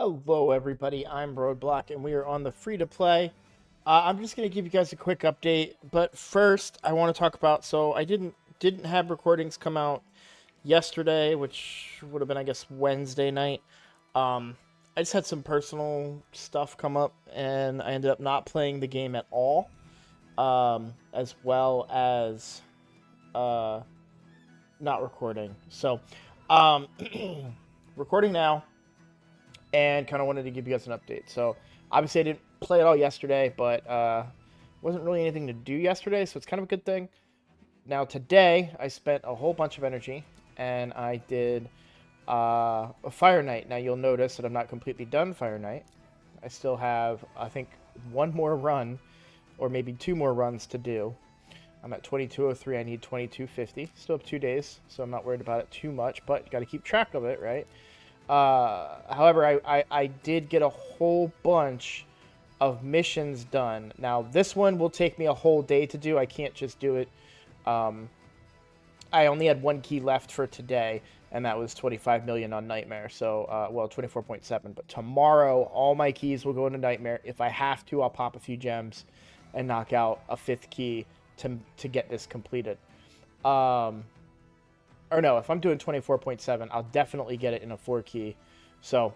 Hello, everybody. I'm Roadblock, and we are on the free to play. I'm just gonna give you guys a quick update, but first, I want to talk about. So I didn't have recordings come out yesterday, which would have been, I guess, Wednesday night. I just had some personal stuff come up, and I ended up not playing the game at all, as well as uh, not recording. So, um, recording now and kind of wanted to give you guys an update. So obviously I didn't play it all yesterday, but wasn't really anything to do yesterday, so it's kind of a good thing. Now today I spent a whole bunch of energy and I did a Fire Night. Now you'll notice that I'm not completely done Fire Night. I still have, I think, one more run or maybe two more runs to do. I'm at 2203. I need 2250. Still have 2 days, so I'm not worried about it too much, but you got to keep track of it, right? However, I did get a whole bunch of missions done. Now, this one will take me a whole day to do. I can't just do it. Um, I only had one key left for today, and that was 25 million on Nightmare. So, well, 24.7. But tomorrow, all my keys will go into Nightmare. If I have to, I'll pop a few gems and knock out a fifth key to get this completed. Or no, if I'm doing 24.7, I'll definitely get it in a 4 key. So,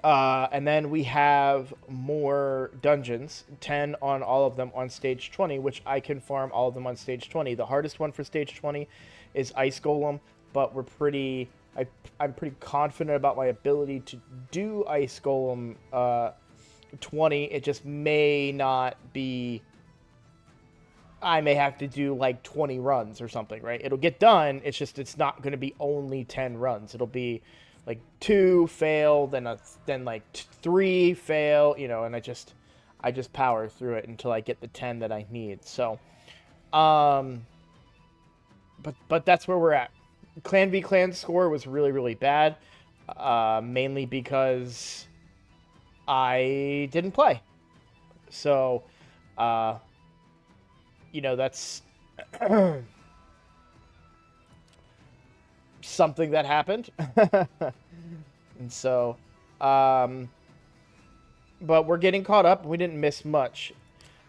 and then we have more dungeons, 10 on all of them on stage 20, which I can farm all of them on stage 20. The hardest one for stage 20 is Ice Golem, but I'm pretty confident about my ability to do Ice Golem 20. It just may not be, I may have to do like 20 runs or something, right? It'll get done. It's just it's not going to be only 10 runs. It'll be like 2 fail, then like 3 fail, and I just power through it until I get the 10 that I need. So, um, but that's where we're at. Clan v Clan score was really bad, mainly because I didn't play. So, uh, that's something that happened. And so, um, but we're getting caught up. We didn't miss much.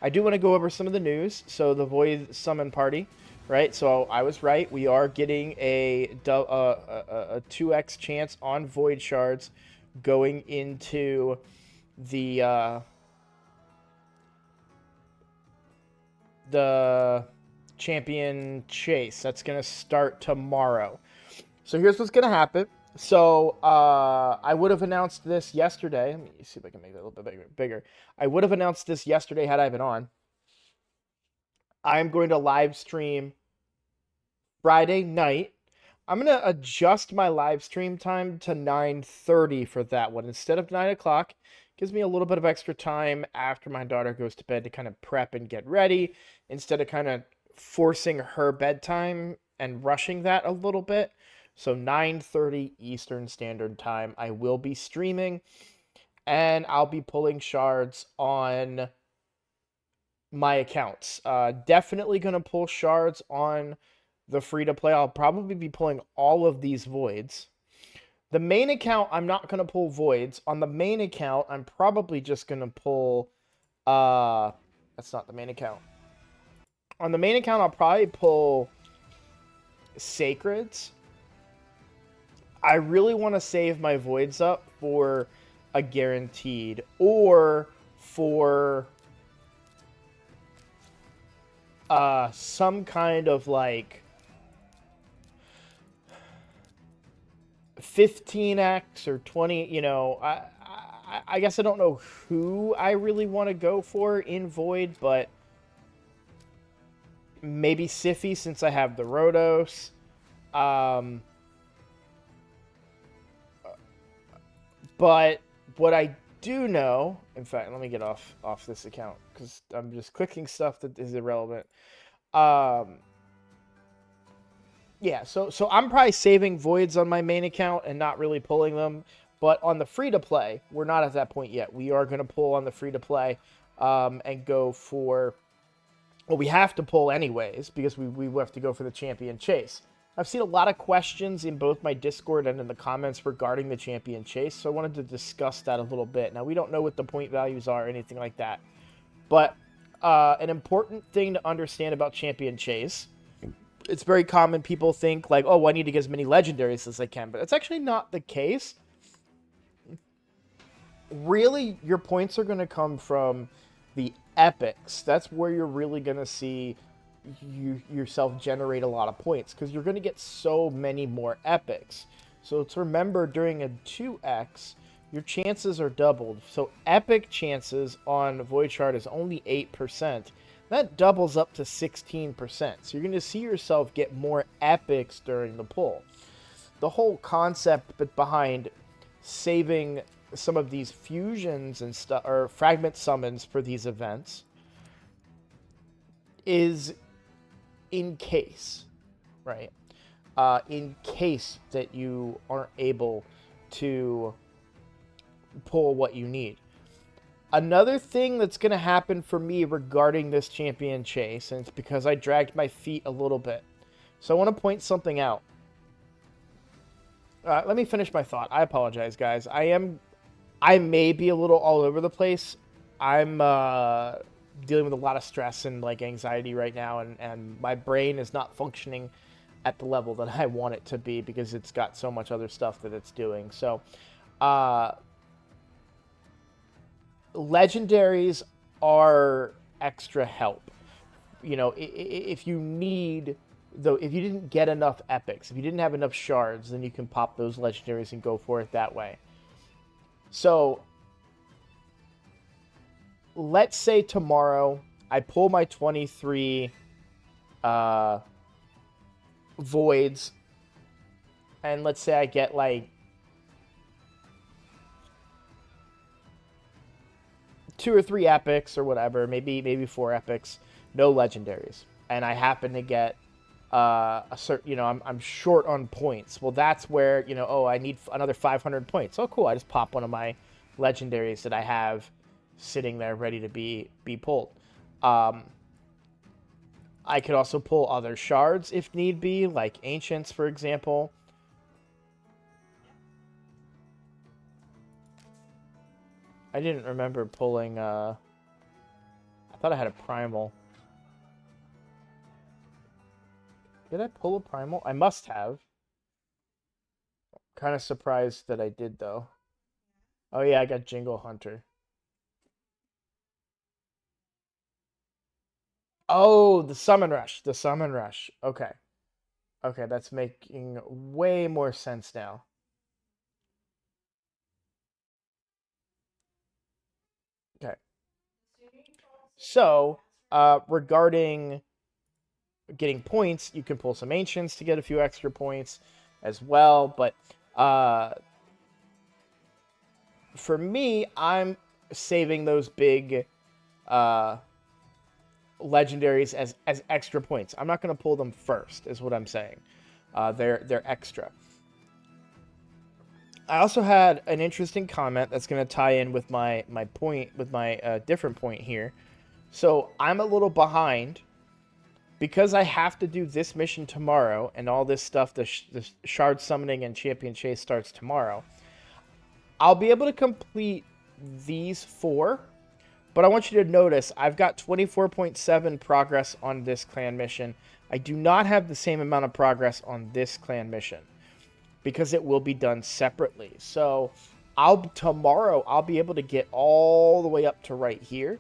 I do want to go over some of the news. So the Void Summon Party, right? So I was right. We are getting a 2x chance on Void Shards going into the champion chase. That's going to start tomorrow. So here's what's going to happen. So I would have announced this yesterday. Let me see if I can make that a little bit bigger. I would have announced this yesterday had I been on. I'm going to live stream Friday night. I'm going to adjust my live stream time to 9:30 for that one instead of 9 o'clock. Gives me a little bit of extra time after my daughter goes to bed to kind of prep and get ready instead of kind of forcing her bedtime and rushing that a little bit. So 9:30 Eastern Standard Time, I will be streaming, and I'll be pulling shards on my accounts. Definitely going to pull shards on the free-to-play. I'll probably be pulling all of these voids. The main account, I'm not going to pull voids. On the main account, I'm probably just going to pull... That's not the main account. On the main account, I'll probably pull Sacreds. I really want to save my voids up for a guaranteed or for some kind of like 15x or 20, I guess I don't know who I really want to go for in Void, but maybe Siphi since I have the Rhodos. But what I do know, in fact, let me get off this account because I'm just clicking stuff that is irrelevant. Yeah, so I'm probably saving voids on my main account and not really pulling them. But on the free to play, we're not at that point yet. We are going to pull on the free to play and go for. Well, we have to pull anyways because we have to go for the champion chase. I've seen a lot of questions in both my Discord and in the comments regarding the champion chase, so I wanted to discuss that a little bit. Now, we don't know what the point values are or anything like that, but an important thing to understand about champion chase, it's very common people think like, oh, I need to get as many legendaries as I can, but that's actually not the case. Really, your points are going to come from the epics. That's where you're really going to see yourself generate a lot of points, because you're going to get so many more epics. So to remember, during a 2x, your chances are doubled. So epic chances on Void Shard is only 8%. That doubles up to 16%. So you're going to see yourself get more epics during the pull. The whole concept behind saving some of these fusions and stuff, or fragment summons for these events, is in case, right? In case that you aren't able to pull what you need. Another thing that's going to happen for me regarding this champion chase, and it's because I dragged my feet a little bit, so I want to point something out. Let me finish my thought. I apologize, guys. I may be a little all over the place. I'm dealing with a lot of stress and like anxiety right now, and my brain is not functioning at the level that I want it to be because it's got so much other stuff that it's doing. So, legendaries are extra help. You know, if you need, though, if you didn't get enough epics, if you didn't have enough shards, then you can pop those legendaries and go for it that way. So, let's say tomorrow I pull my 23 voids, and let's say I get like 2 or 3 epics or whatever, maybe 4 epics, no legendaries, and I happen to get a certain, you know, I'm short on points. Well, that's where, you know, oh, I need another 500 points. Oh, cool! I just pop one of my legendaries that I have sitting there ready to be pulled. I could also pull other shards if need be, like ancients, for example. I didn't remember pulling, I thought I had a primal. Did I pull a primal? I must have. Kind of surprised that I did, though. Oh yeah, I got Jingle Hunter. Oh, the Summon Rush. The Summon Rush. Okay. Okay, that's making way more sense now. Okay. So, regarding getting points, you can pull some Ancients to get a few extra points as well. But for me, I'm saving those big legendaries as extra points. I'm not going to pull them first, is what I'm saying. They're extra. I also had an interesting comment that's going to tie in with my point, with my different point here. So I'm a little behind because I have to do this mission tomorrow, and all this stuff, the shard summoning and champion chase starts tomorrow. I'll be able to complete these 4, but I want you to notice I've got 24.7 progress on this clan mission. I do not have the same amount of progress on this clan mission because it will be done separately. So tomorrow I'll be able to get all the way up to right here,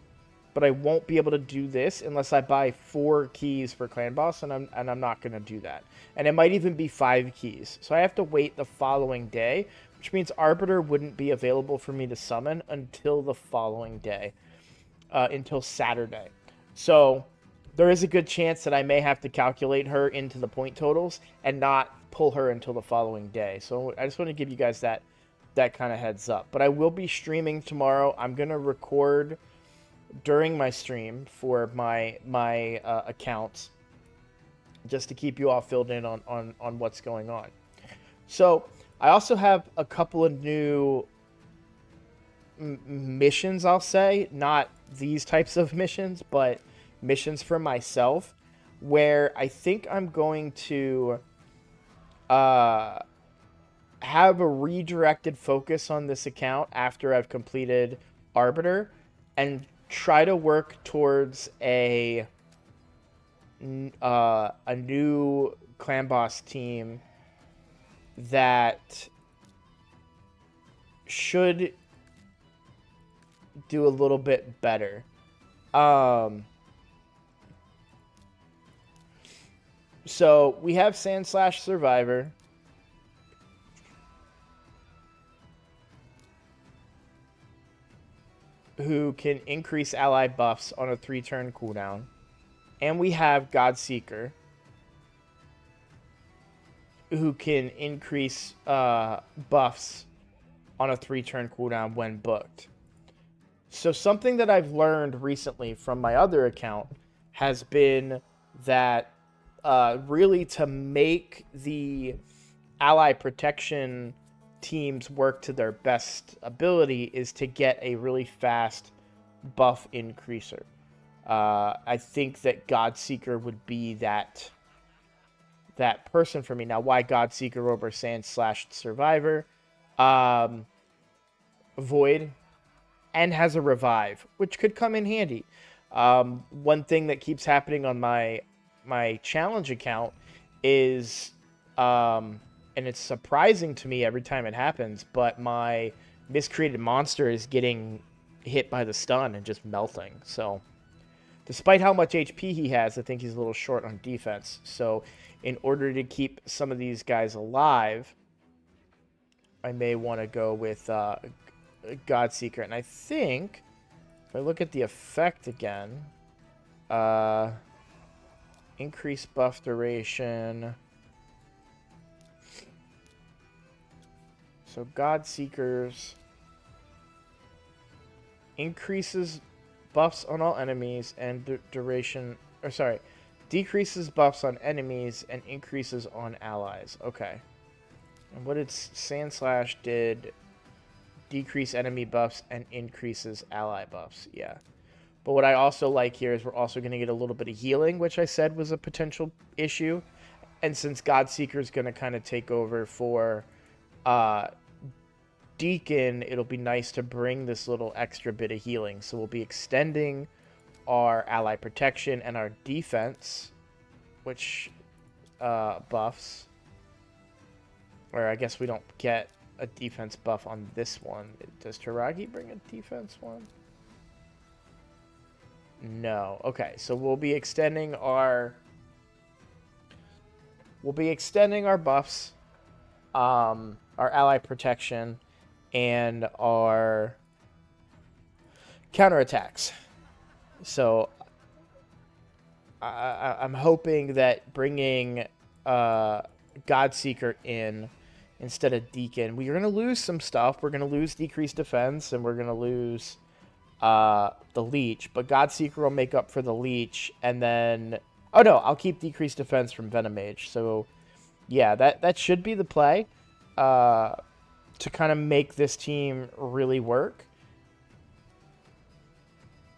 but I won't be able to do this unless I buy 4 keys for Clan Boss, and I'm not going to do that. And it might even be 5 keys. So I have to wait the following day, which means Arbiter wouldn't be available for me to summon until the following day, until Saturday. So there is a good chance that I may have to calculate her into the point totals and not pull her until the following day. So I just want to give you guys that kind of heads up. But I will be streaming tomorrow. I'm going to record during my stream for my accounts, just to keep you all filled in on what's going on. So I also have a couple of new missions, I'll say, not these types of missions, but missions for myself, where I think I'm going to uh, have a redirected focus on this account after I've completed Arbiter and try to work towards a new clan boss team that should do a little bit better. So we have Sandslash Survivor, who can increase ally buffs on a 3-turn cooldown. And we have Godseeker, who can increase buffs on a 3-turn cooldown when booked. So something that I've learned recently from my other account has been that really to make the ally protection teams work to their best ability is to get a really fast buff increaser. I think that Godseeker would be that person for me. Now, why Godseeker over Sandslash Survivor? Void, and has a revive, which could come in handy. One thing that keeps happening on my challenge account is, and it's surprising to me every time it happens, but my miscreated monster is getting hit by the stun and just melting. So despite how much HP he has, I think he's a little short on defense. So in order to keep some of these guys alive, I may want to go with Godseeker. And I think, if I look at the effect again, increase buff duration. So Godseekers increases buffs on all enemies and duration, or sorry, decreases buffs on enemies and increases on allies. Okay. And what did Sandslash did? Decrease enemy buffs and increases ally buffs. Yeah. But what I also like here is we're also going to get a little bit of healing, which I said was a potential issue. And since Godseeker is going to kind of take over for Deacon, it'll be nice to bring this little extra bit of healing. So we'll be extending our ally protection and our defense, which buffs. Or I guess we don't get a defense buff on this one. Does Taragi bring a defense one? No. Okay, so we'll be extending our buffs, our ally protection, and our counterattacks. So I'm hoping that bringing Godseeker in instead of Deacon, we're going to lose some stuff. We're going to lose decreased defense, and we're going to lose the Leech. But Godseeker will make up for the Leech, and then... Oh, no, I'll keep decreased defense from Venomage. So, yeah, that should be the play to kind of make this team really work.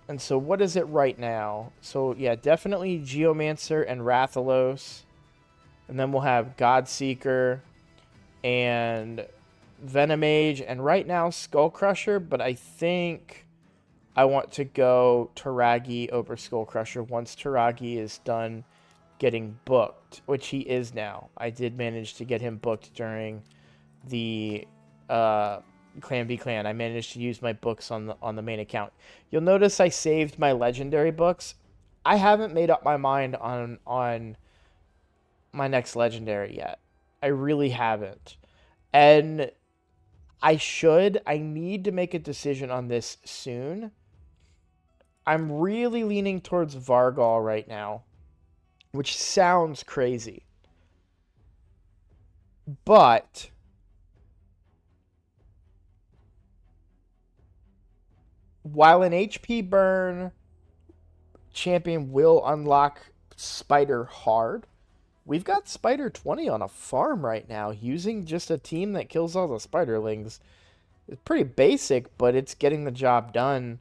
And so what is it right now? So, yeah, definitely Geomancer and Rathalos. And then we'll have Godseeker and Venomage, and right now Skullcrusher, but I think I want to go Taragi over Skullcrusher once Taragi is done getting booked, which he is now. I did manage to get him booked during the Clan v Clan. I managed to use my books on the main account. You'll notice I saved my legendary books. I haven't made up my mind on my next legendary yet. I really haven't. And I need to make a decision on this soon. I'm really leaning towards Vargal right now, which sounds crazy. But while an HP burn champion will unlock Spider hard, we've got Spider 20 on a farm right now, using just a team that kills all the Spiderlings. It's pretty basic, but it's getting the job done.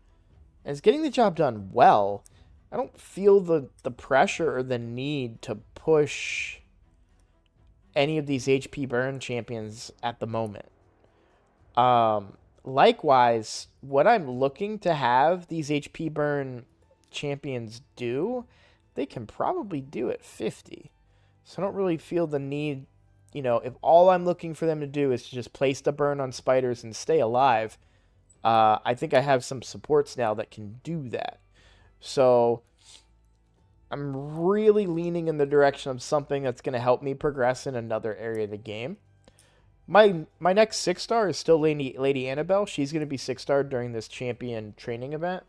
And it's getting the job done well. I don't feel the pressure or the need to push any of these HP burn champions at the moment. Likewise, what I'm looking to have these HP burn champions do, they can probably do at 50. So I don't really feel the need, if all I'm looking for them to do is to just place the burn on spiders and stay alive, I think I have some supports now that can do that. So I'm really leaning in the direction of something that's going to help me progress in another area of the game. My next 6-star is still Lady Annabelle. She's going to be 6-star during this champion training event.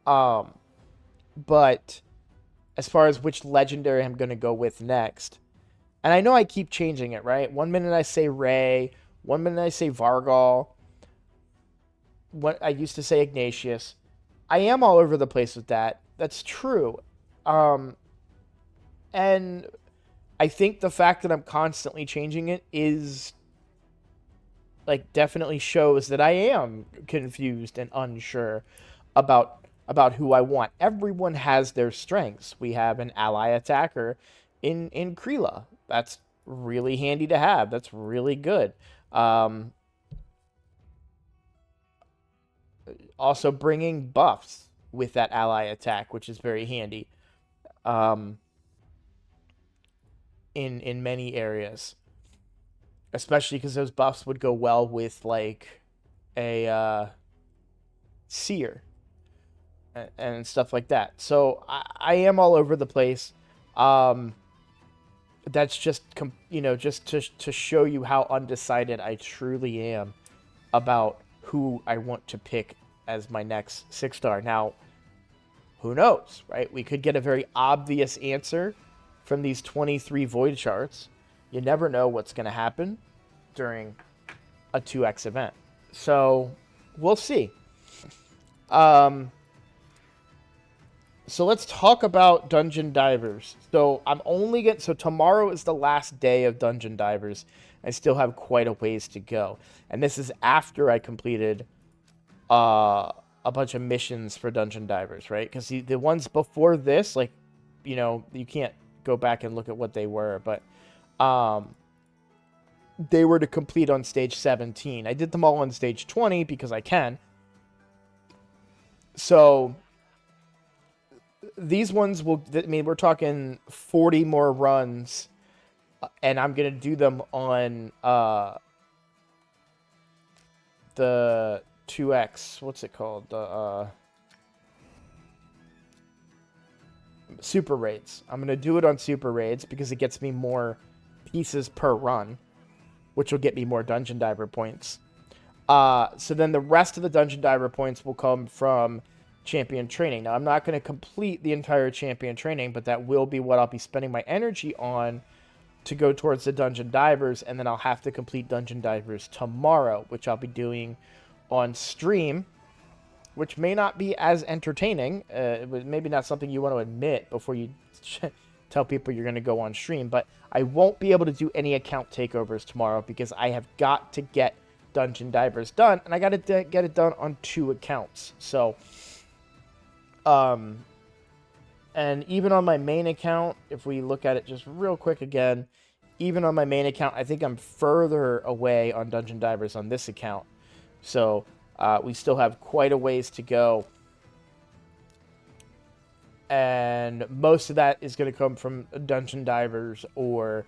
But as far as which legendary I'm going to go with next, and I know I keep changing it, right? One minute I say Ray, one minute I say Vargal. What I used to say Ignatius. I am all over the place with that. That's true. And I think the fact that I'm constantly changing it is definitely shows that I am confused and unsure about who I want. Everyone has their strengths. We have an ally attacker in Kreela. That's really handy to have. That's really good. Also bringing buffs with that ally attack, which is very handy. In many areas, especially because those buffs would go well with a seer and stuff like that. So I am all over the place. That's just just to show you how undecided I truly am about who I want to pick as my next 6-star. Now, who knows, right? We could get a very obvious answer from these 23 void charts. You never know what's going to happen during a 2x event. So, we'll see. So let's talk about Dungeon Divers. So so tomorrow is the last day of Dungeon Divers. I still have quite a ways to go. And this is after I completed a bunch of missions for Dungeon Divers, right? Because the ones before this, you can't go back and look at what they were, but they were to complete on stage 17. I did them all on stage 20 because I can. So these ones we're talking 40 more runs, and I'm going to do them on the 2x, what's it called? The super raids. I'm going to do it on super raids because it gets me more pieces per run, which will get me more Dungeon Diver points. So then the rest of the Dungeon Diver points will come from champion training. Now, I'm not going to complete the entire champion training, but that will be what I'll be spending my energy on to go towards the Dungeon Divers, and then I'll have to complete Dungeon Divers tomorrow, which I'll be doing on stream, which may not be as entertaining. Maybe not something you want to admit before you tell people you're going to go on stream, but I won't be able to do any account takeovers tomorrow because I have got to get Dungeon Divers done, and I got to get it done on 2 accounts. So, and even on my main account, if we look at it just real quick again, even on my main account, I think I'm further away on Dungeon Divers on this account. So, we still have quite a ways to go. And most of that is going to come from Dungeon Divers or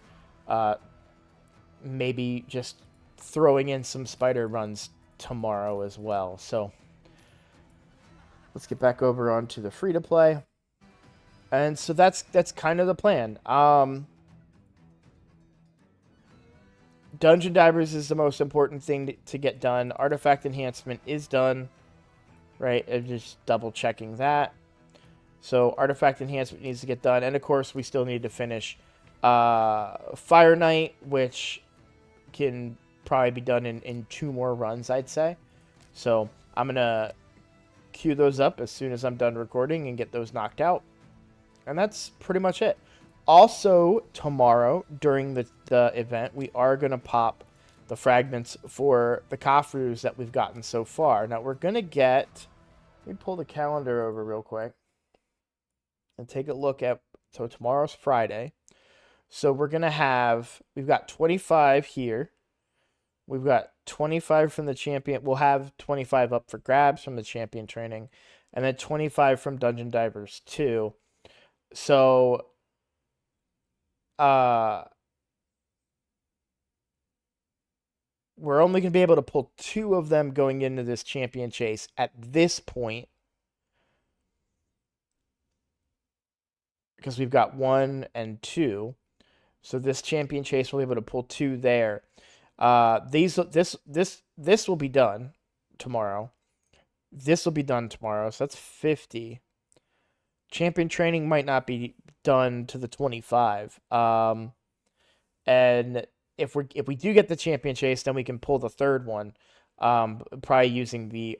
maybe just throwing in some spider runs tomorrow as well. So, let's get back over onto the free-to-play. And so that's kind of the plan. Dungeon Divers is the most important thing to get done. Artifact Enhancement is done, right? I'm just double-checking that. So Artifact Enhancement needs to get done. And, of course, we still need to finish Fire Knight, which can probably be done in 2 more runs, I'd say. So I'm going to queue those up as soon as I'm done recording and get those knocked out. And that's pretty much it. Also, tomorrow, during the event, we are going to pop the fragments for the Khafrus that we've gotten so far. Now, we're going to get... Let me pull the calendar over real quick and take a look at... So, tomorrow's Friday. So we've got 25 here. We've got 25 from the champion. We'll have 25 up for grabs from the champion training, and then 25 from Dungeon Divers too. So, we're only going to be able to pull 2 of them going into this champion chase at this point, because we've got 1 and 2. So this champion chase, we'll be able to pull 2 there. This will be done tomorrow. This will be done tomorrow, so that's 50. Champion training might not be done to the 25. And if we do get the champion chase, then we can pull the 3rd one. Probably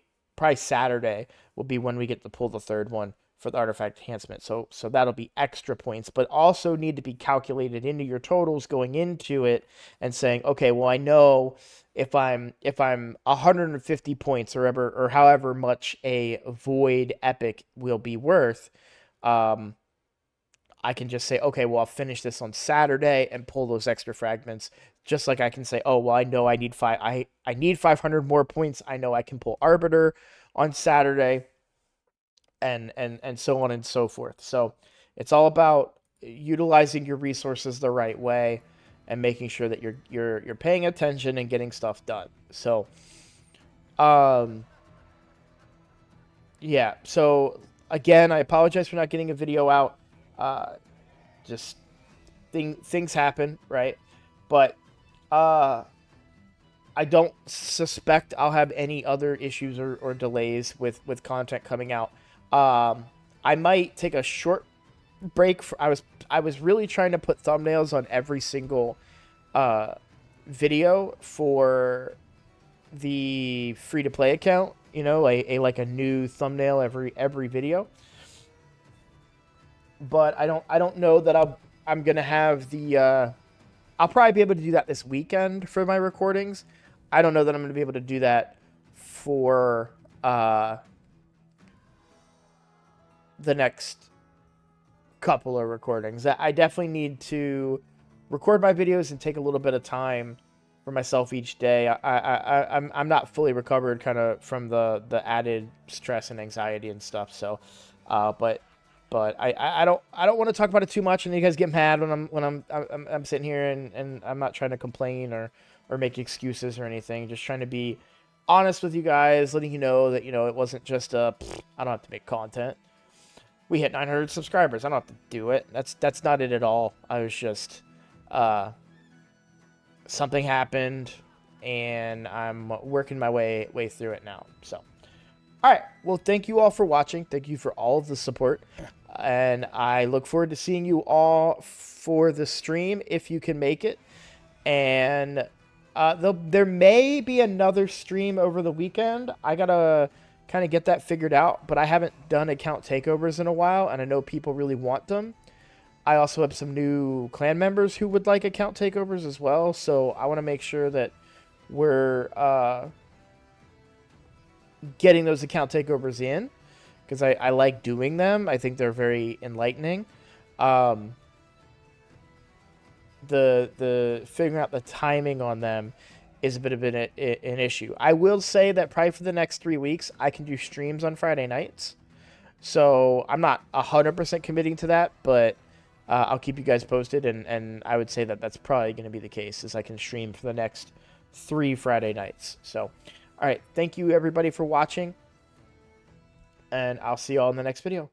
Saturday will be when we get to pull the 3rd one for the artifact enhancement. So that'll be extra points, but also need to be calculated into your totals going into it and saying, okay, well, I know if I'm 150 points or however much a void epic will be worth, I can just say, okay, well, I'll finish this on Saturday and pull those extra fragments. Just like I can say, oh, well, I know I need 500 more points. I know I can pull Arbiter on Saturday, and so on and so forth. So it's all about utilizing your resources the right way and making sure that you're paying attention and getting stuff done. So, yeah. So again, I apologize for not getting a video out. Just things happen, right? But I don't suspect I'll have any other issues or delays with content coming out. I might take a short break. I was really trying to put thumbnails on every single video for the free-to-play account. You know, like a new thumbnail every video. But I don't know that I'm gonna have the. I'll probably be able to do that this weekend for my recordings. I don't know that I'm gonna be able to do that for the next couple of recordings. I definitely need to record my videos and take a little bit of time for myself each day. I'm not fully recovered kind of from the added stress and anxiety and stuff. So, but I don't want to talk about it too much, and you guys get mad when I'm sitting here and I'm not trying to complain or make excuses or anything. Just trying to be honest with you guys, letting you know that it wasn't just I don't have to make content. We hit 900 subscribers. I don't have to do it. That's not it at all. I was just something happened, and I'm working my way through it now. So, all right. Well, thank you all for watching. Thank you for all of the support. And I look forward to seeing you all for the stream if you can make it. And there may be another stream over the weekend. I gotta kind of get that figured out, but I haven't done account takeovers in a while, and I know people really want them. I also have some new clan members who would like account takeovers as well, so I want to make sure that we're getting those account takeovers in, because I like doing them. I think they're very enlightening. The figuring out the timing on them is a bit of an issue. I will say that probably for the next 3 weeks, I can do streams on Friday nights. So I'm not 100% committing to that, but I'll keep you guys posted, and I would say that that's probably going to be the case, is I can stream for the next 3 Friday nights. So, all right, thank you everybody for watching, and I'll see you all in the next video.